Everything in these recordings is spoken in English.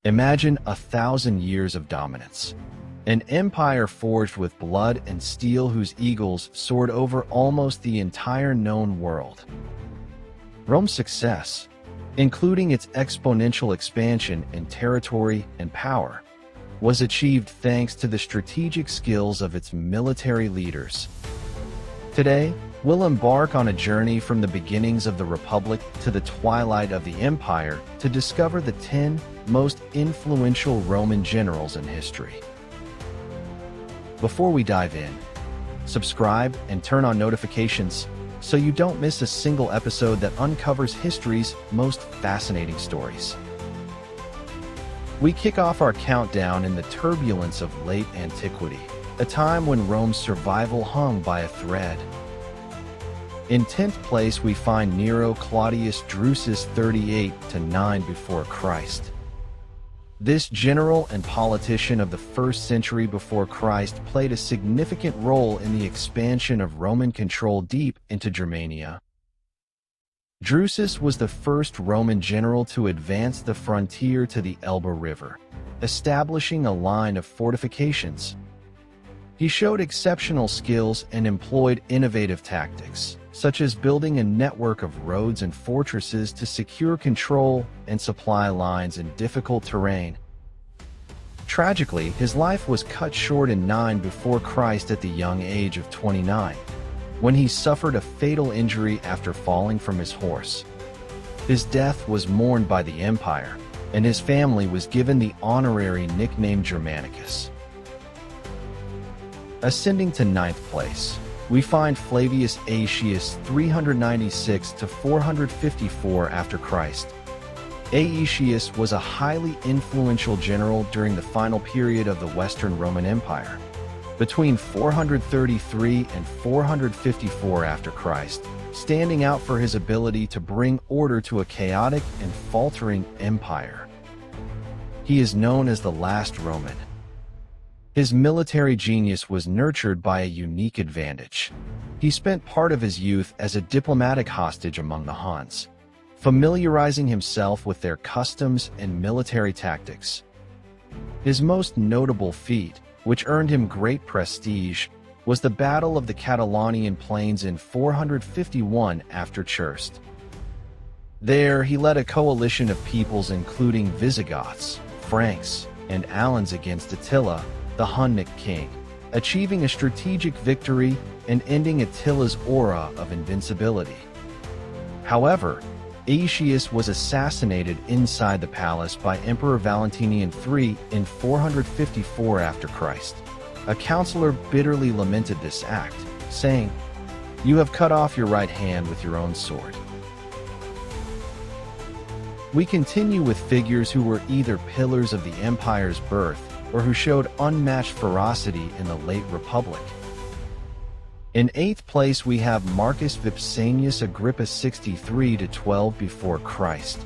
Imagine 1,000 years of dominance. An empire forged with blood and steel whose eagles soared over almost the entire known world. Rome's success, including its exponential expansion in territory and power, was achieved thanks to the strategic skills of its military leaders. Today, we'll embark on a journey from the beginnings of the Republic to the twilight of the Empire to discover the 10 most influential Roman generals in history. Before we dive in, subscribe and turn on notifications so you don't miss a single episode that uncovers history's most fascinating stories. We kick off our countdown in the turbulence of late antiquity, a time when Rome's survival hung by a thread. In 10th place, we find Nero Claudius Drusus 38–9 before Christ. This general and politician of the 1st century before Christ played a significant role in the expansion of Roman control deep into Germania. Drusus was the first Roman general to advance the frontier to the Elbe River, establishing a line of fortifications. He showed exceptional skills and employed innovative tactics, such as building a network of roads and fortresses to secure control and supply lines in difficult terrain. Tragically, his life was cut short in 9 before Christ at the young age of 29, when he suffered a fatal injury after falling from his horse. His death was mourned by the empire, and his family was given the honorary nickname Germanicus. Ascending to 9th place, we find Flavius Aetius 396–454 after Christ. Aetius was a highly influential general during the final period of the Western Roman Empire, between 433 and 454 after Christ, standing out for his ability to bring order to a chaotic and faltering empire. He is known as the last Roman. His military genius was nurtured by a unique advantage. He spent part of his youth as a diplomatic hostage among the Huns, familiarizing himself with their customs and military tactics. His most notable feat, which earned him great prestige, was the Battle of the Catalaunian Plains in 451 after Christ. There, he led a coalition of peoples including Visigoths, Franks, and Alans against Attila, the Hunnic king, achieving a strategic victory and ending Attila's aura of invincibility. However, Aetius was assassinated inside the palace by Emperor Valentinian III in 454 after Christ. A counselor bitterly lamented this act, saying, "You have cut off your right hand with your own sword." We continue with figures who were either pillars of the empire's birth or who showed unmatched ferocity in the late Republic. In 8th place, we have Marcus Vipsanius Agrippa 63–12 before Christ.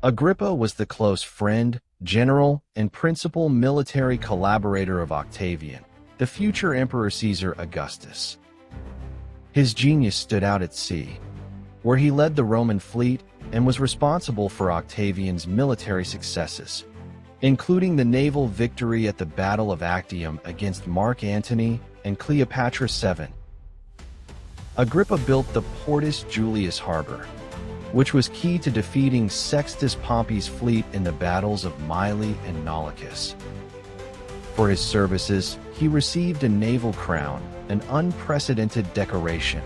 Agrippa was the close friend, general, and principal military collaborator of Octavian, the future Emperor Caesar Augustus. His genius stood out at sea, where he led the Roman fleet and was responsible for Octavian's military successes, including the naval victory at the Battle of Actium against Mark Antony and Cleopatra VII. Agrippa built the Portus Julius Harbor, which was key to defeating Sextus Pompey's fleet in the battles of Mylae and Naulochus. For his services, he received a naval crown, an unprecedented decoration.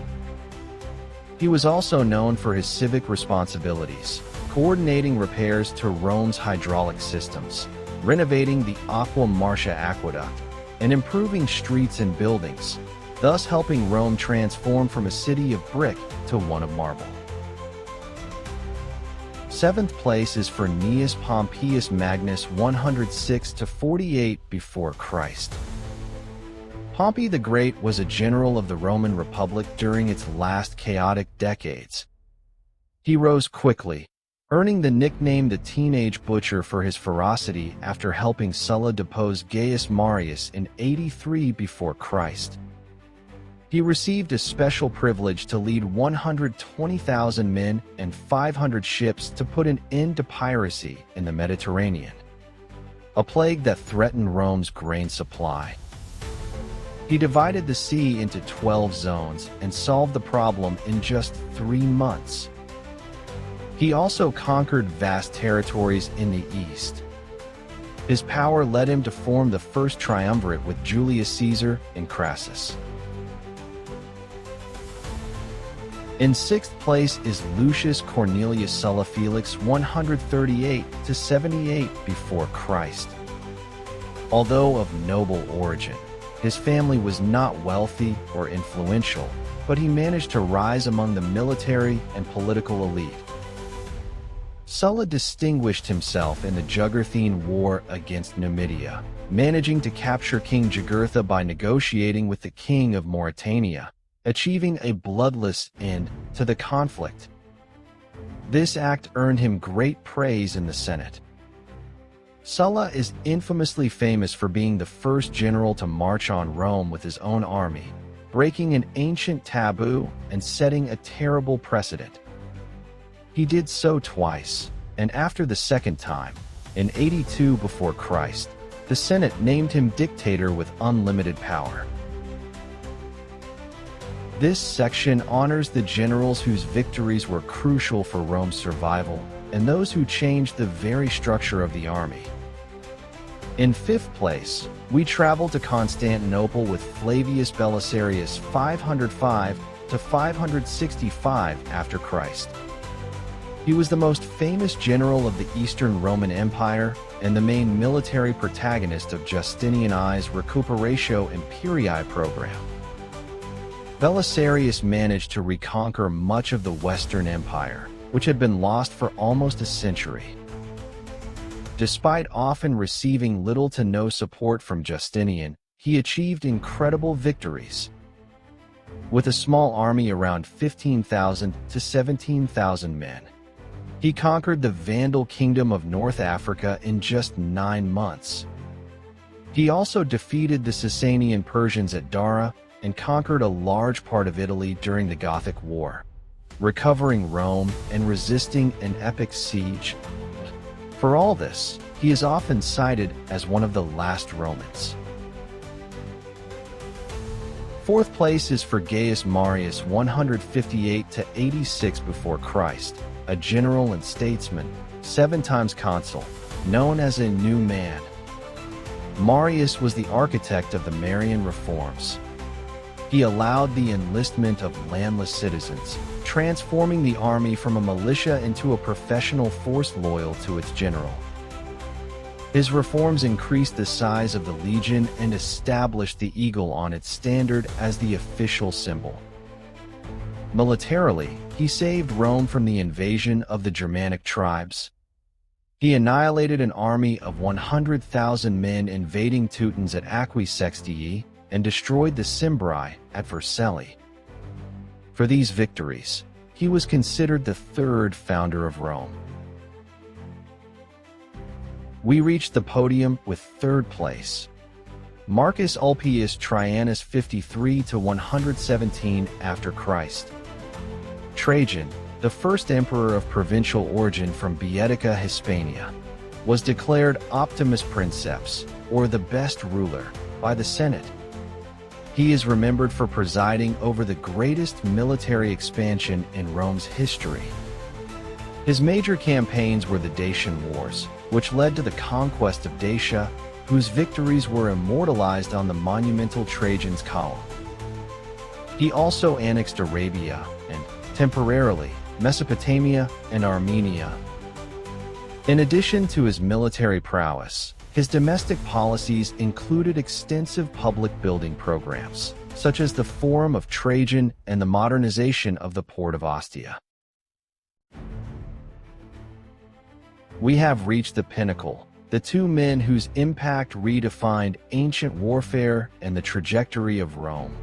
He was also known for his civic responsibilities, coordinating repairs to Rome's hydraulic systems, renovating the Aqua Marcia aqueduct, and improving streets and buildings, thus helping Rome transform from a city of brick to one of marble. 7th place is for Gnaeus Pompeius Magnus 106–48 before Christ. Pompey the Great was a general of the Roman Republic during its last chaotic decades. He rose quickly, earning the nickname the Teenage Butcher for his ferocity after helping Sulla depose Gaius Marius in 83 before Christ. He received a special privilege to lead 120,000 men and 500 ships to put an end to piracy in the Mediterranean, a plague that threatened Rome's grain supply. He divided the sea into 12 zones and solved the problem in just 3 months. He also conquered vast territories in the east. His power led him to form the first triumvirate with Julius Caesar and Crassus. In sixth place is Lucius Cornelius Sulla Felix 138 to 78 before Christ. Although of noble origin, his family was not wealthy or influential, but he managed to rise among the military and political elite. Sulla distinguished himself in the Jugurthine War against Numidia, managing to capture King Jugurtha by negotiating with the king of Mauritania, achieving a bloodless end to the conflict. This act earned him great praise in the Senate. Sulla is infamously famous for being the first general to march on Rome with his own army, breaking an ancient taboo and setting a terrible precedent. He did so twice, and after the second time, in 82 before Christ, the Senate named him dictator with unlimited power. This section honors the generals whose victories were crucial for Rome's survival and those who changed the very structure of the army. In fifth place, we travel to Constantinople with Flavius Belisarius 505 to 565 after Christ. He was the most famous general of the Eastern Roman Empire and the main military protagonist of Justinian I's Recuperatio Imperii program. Belisarius managed to reconquer much of the Western Empire, which had been lost for almost a century. Despite often receiving little to no support from Justinian, he achieved incredible victories. With a small army around 15,000 to 17,000 men, he conquered the Vandal kingdom of North Africa in just 9 months. He also defeated the Sasanian Persians at Dara and conquered a large part of Italy during the Gothic War, recovering Rome and resisting an epic siege. For all this, he is often cited as one of the last Romans. Fourth place is for Gaius Marius 158 to 86 before Christ, a general and statesman, 7 times consul, known as a new man. Marius was the architect of the Marian reforms. He allowed the enlistment of landless citizens, transforming the army from a militia into a professional force loyal to its general. His reforms increased the size of the legion and established the eagle on its standard as the official symbol. Militarily, he saved Rome from the invasion of the Germanic tribes. He annihilated an army of 100,000 men invading Teutons at Aquae Sextii and destroyed the Cimbri at Vercelli. For these victories, he was considered the third founder of Rome. We reached the podium with third place. Marcus Ulpius Traianus 53 to 117 after Christ. Trajan, the first emperor of provincial origin from Boeotia Hispania, was declared Optimus Princeps, or the best ruler, by the Senate. He is remembered for presiding over the greatest military expansion in Rome's history. His major campaigns were the Dacian Wars, which led to the conquest of Dacia, whose victories were immortalized on the monumental Trajan's Column. He also annexed Arabia and, temporarily, Mesopotamia and Armenia. In addition to his military prowess, his domestic policies included extensive public building programs, such as the Forum of Trajan and the modernization of the port of Ostia. We have reached the pinnacle, the 2 men whose impact redefined ancient warfare and the trajectory of Rome.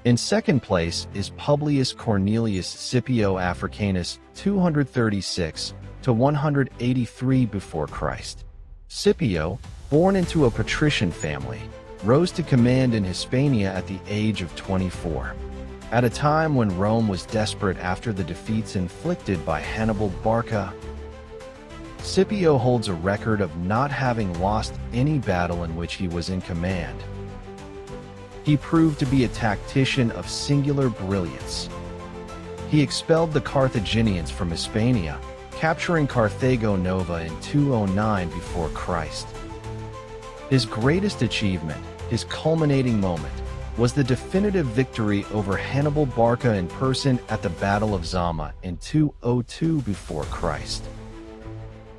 In second place is Publius Cornelius Scipio Africanus 236 to 183 before Christ. Scipio, born into a patrician family, rose to command in Hispania at the age of 24. At a time when Rome was desperate after the defeats inflicted by Hannibal Barca, Scipio holds a record of not having lost any battle in which he was in command. He proved to be a tactician of singular brilliance. He expelled the Carthaginians from Hispania, capturing Carthago Nova in 209 before Christ. His greatest achievement, his culminating moment, was the definitive victory over Hannibal Barca in person at the Battle of Zama in 202 before Christ.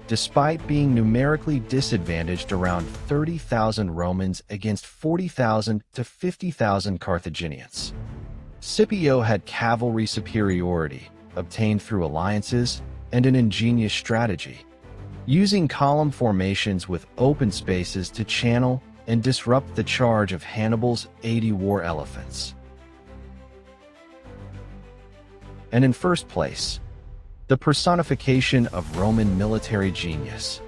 Despite being numerically disadvantaged around 30,000 Romans against 40,000 to 50,000 Carthaginians, Scipio had cavalry superiority, obtained through alliances and an ingenious strategy, using column formations with open spaces to channel and disrupt the charge of Hannibal's 80 war elephants. And in first place, the personification of Roman military genius,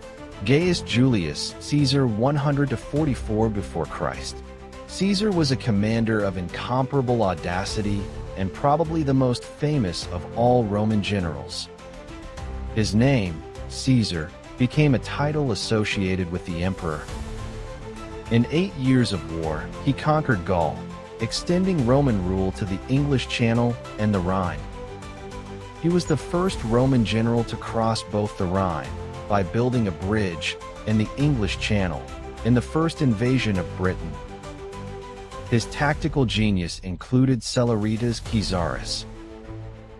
Gaius Julius Caesar 100 to 44 before Christ. Caesar was a commander of incomparable audacity and probably the most famous of all Roman generals. His name, Caesar, became a title associated with the emperor. In 8 years of war, he conquered Gaul, extending Roman rule to the English Channel and the Rhine. He was the first Roman general to cross both the Rhine by building a bridge and the English Channel in the first invasion of Britain. His tactical genius included Celeritas Caesaris.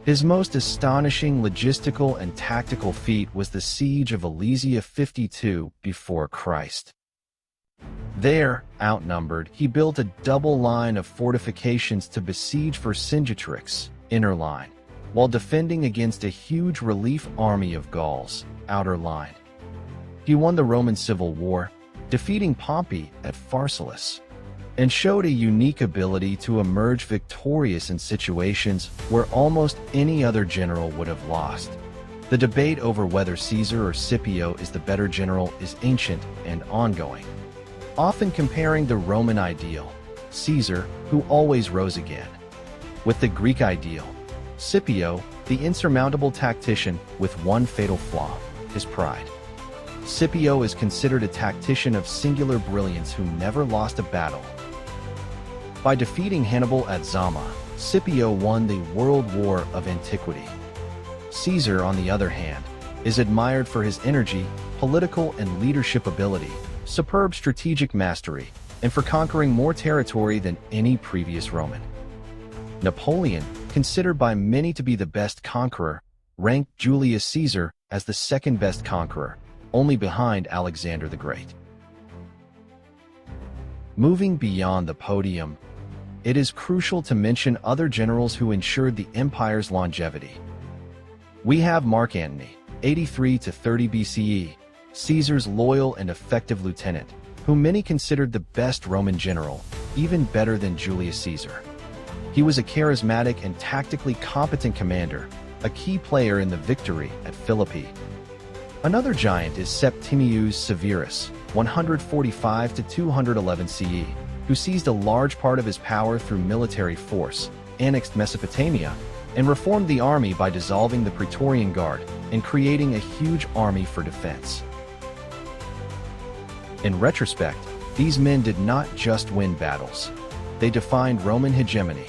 His most astonishing logistical and tactical feat was the siege of Alesia 52 before Christ. There, outnumbered, he built a double line of fortifications to besiege Vercingetorix, inner line, while defending against a huge relief army of Gauls, outer line. He won the Roman Civil War, defeating Pompey at Pharsalus, and showed a unique ability to emerge victorious in situations where almost any other general would have lost. The debate over whether Caesar or Scipio is the better general is ancient and ongoing, often comparing the Roman ideal, Caesar, who always rose again, with the Greek ideal, Scipio, the insurmountable tactician with one fatal flaw, his pride. Scipio is considered a tactician of singular brilliance who never lost a battle. By defeating Hannibal at Zama, Scipio won the World War of Antiquity. Caesar, on the other hand, is admired for his energy, political and leadership ability, superb strategic mastery, and for conquering more territory than any previous Roman. Napoleon, considered by many to be the best conqueror, ranked Julius Caesar as the second best conqueror, only behind Alexander the Great. Moving beyond the podium, it is crucial to mention other generals who ensured the empire's longevity. We have Mark Antony, 83 to 30 BCE, Caesar's loyal and effective lieutenant, whom many considered the best Roman general, even better than Julius Caesar. He was a charismatic and tactically competent commander, a key player in the victory at Philippi. Another giant is Septimius Severus, 145 to 211 CE, who seized a large part of his power through military force, annexed Mesopotamia, and reformed the army by dissolving the Praetorian Guard and creating a huge army for defense. In retrospect, these men did not just win battles. They defined Roman hegemony.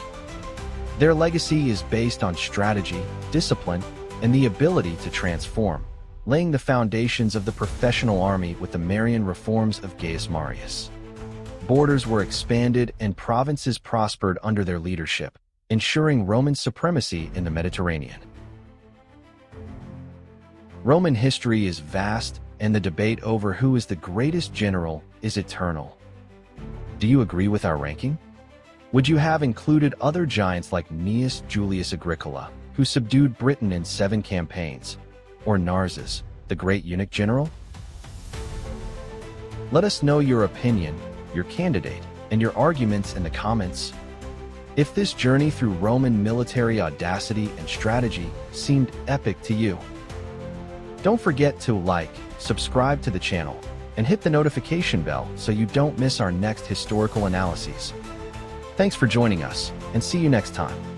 Their legacy is based on strategy, discipline, and the ability to transform, laying the foundations of the professional army with the Marian reforms of Gaius Marius. Borders were expanded and provinces prospered under their leadership, ensuring Roman supremacy in the Mediterranean. Roman history is vast, and the debate over who is the greatest general is eternal. Do you agree with our ranking? Would you have included other giants like Gnaeus Julius Agricola, who subdued Britain in 7 campaigns, or Narses, the great eunuch general? Let us know your opinion, your candidate, and your arguments in the comments. If this journey through Roman military audacity and strategy seemed epic to you, don't forget to like, subscribe to the channel, and hit the notification bell so you don't miss our next historical analyses. Thanks for joining us, and see you next time.